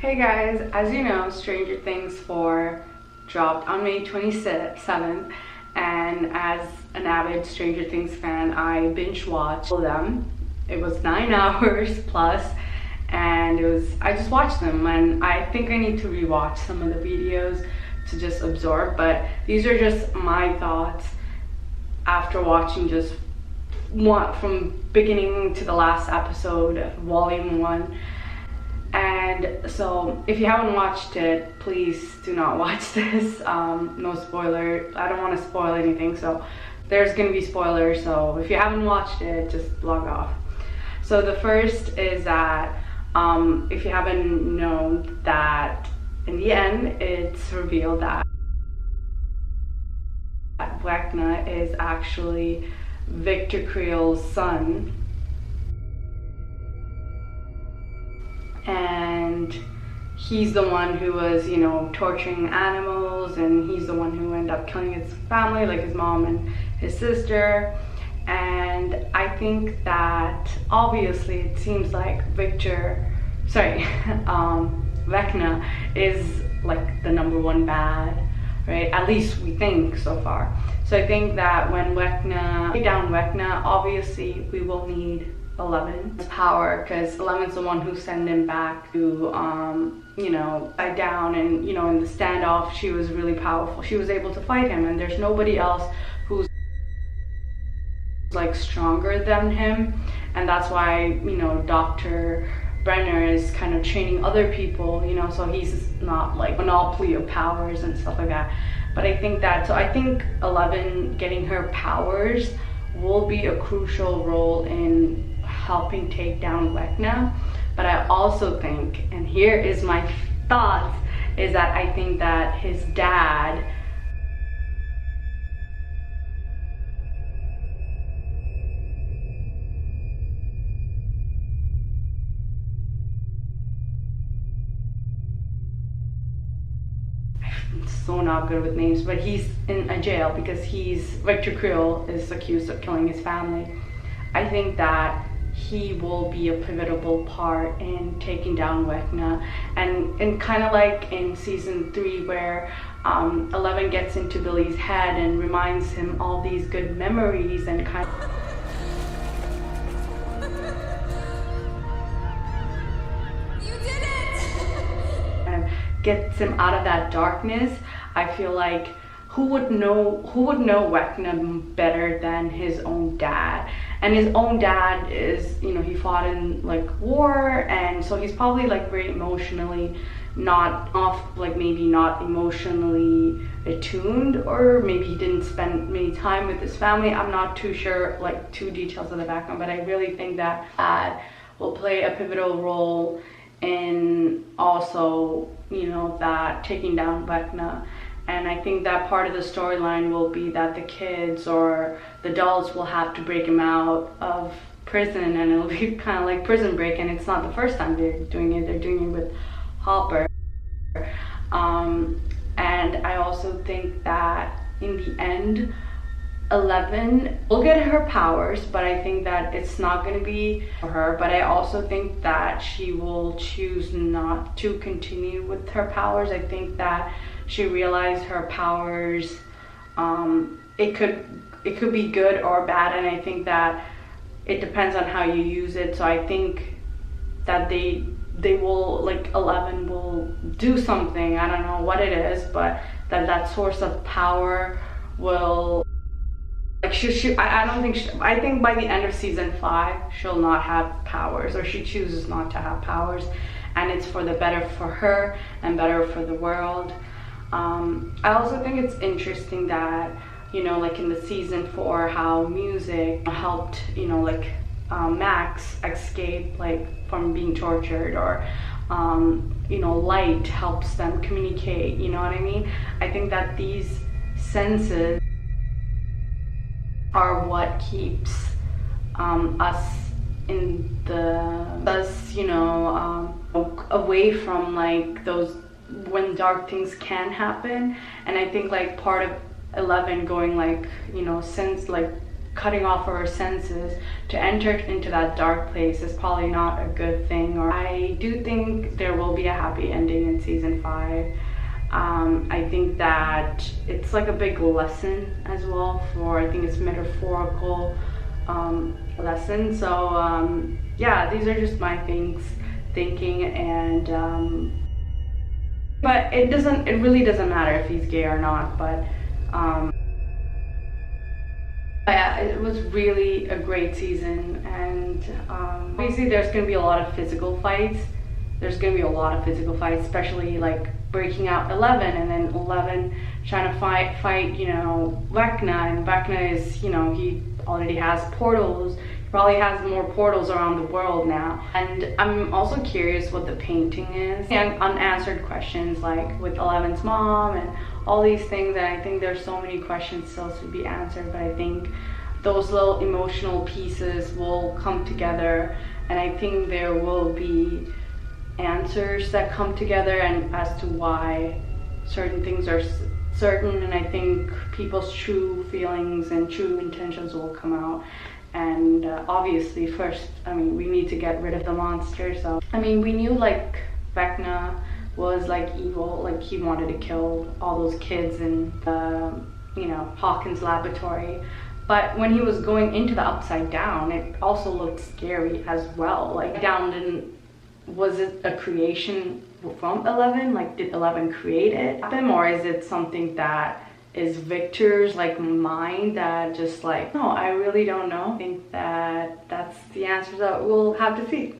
Hey guys, as you know, Stranger Things 4 dropped on May 27th, and as an avid Stranger Things fan, I binge watched them. It was 9 hours plus, and I just watched them, and I think I need to rewatch some of the videos to just absorb, but these are just my thoughts after watching just one from beginning to the last episode, volume 1. And so if you haven't watched it, please do not watch this. No spoiler. I don't want to spoil anything, so there's gonna be spoilers, so if you haven't watched it, just log off. So the first is that if you haven't known, that in the end it's revealed that Vecna is actually Victor Creel's son, and he's the one who was, torturing animals, and he's the one who ended up killing his family, like his mom and his sister. And I think that obviously it seems like Vecna is like the #1 bad, right? At least we think so far. So I think that when take down Vecna, obviously we will need 11's power, because 11's the one who sent him back to die down, and in the standoff she was really powerful. She was able to fight him, and there's nobody else who's like stronger than him, and that's why Dr. Brenner is kind of training other people, so he's not like monopoly of powers and stuff like that. But I think 11 getting her powers will be a crucial role in helping take down Vecna. But I also think, and here is my thoughts, is that I think that his dad so not good with names, but he's in a jail because Victor Creel is accused of killing his family. I think that he will be a pivotal part in taking down Vecna, and kind of like in season 3 where 11 gets into Billy's head and reminds him all these good memories and kind of gets him out of that darkness. I feel like who would know Vecna better than his own dad? And his own dad is, he fought in like war, and so he's probably like very emotionally maybe not emotionally attuned, or maybe he didn't spend many time with his family. I'm not too sure, like too details of the background, but I really think that dad will play a pivotal role in also, that taking down Vecna. And I think that part of the storyline will be that the kids or the adults will have to break him out of prison, and it'll be kind of like Prison Break, and it's not the first time they're doing it with Hopper. And I also think that in the end, 11 will get her powers, but I think that it's not going to be for her. But I also think that she will choose not to continue with her powers. I think that she realized her powers, it could be good or bad, and I think that it depends on how you use it. So I think that they will, like 11 will do something, I don't know what it is, but that source of power will, like I think by the end of season 5 she'll not have powers, or she chooses not to have powers, and it's for the better for her and better for the world. I also think it's interesting that, like in the season 4, how music helped, Max escape like from being tortured, or light helps them communicate, you know what I mean? I think that these senses are what keeps away from like those when dark things can happen. And I think like part of 11 going like since like cutting off her senses to enter into that dark place is probably not a good thing. Or I do think there will be a happy ending in season 5. I think that it's like a big lesson as well for, I think it's metaphorical lesson. So yeah, these are just my thinking, and but it really doesn't matter if he's gay or not. But yeah, it was really a great season, and obviously there's gonna be a lot of physical fights. Especially like breaking out 11, and then 11 trying to fight, you know, Vecna, and Vecna is, you know, he already has portals. He probably has more portals around the world now. And I'm also curious what the painting is. And unanswered questions like with 11's mom and all these things, and I think there's so many questions still to be answered, but I think those little emotional pieces will come together, and I think there will be answers that come together and as to why certain things are certain, and I think people's true feelings and true intentions will come out. And obviously first, I mean, we need to get rid of the monster. So I mean, we knew like Vecna was like evil, like he wanted to kill all those kids in the, you know, Hawkins laboratory. But when he was going into the Upside Down, it also looked scary as well. Like was it a creation from 11? Like, did 11 create it? Or is it something that is Victor's like mind that just like, no, I really don't know. I think that that's the answer that we'll have to see.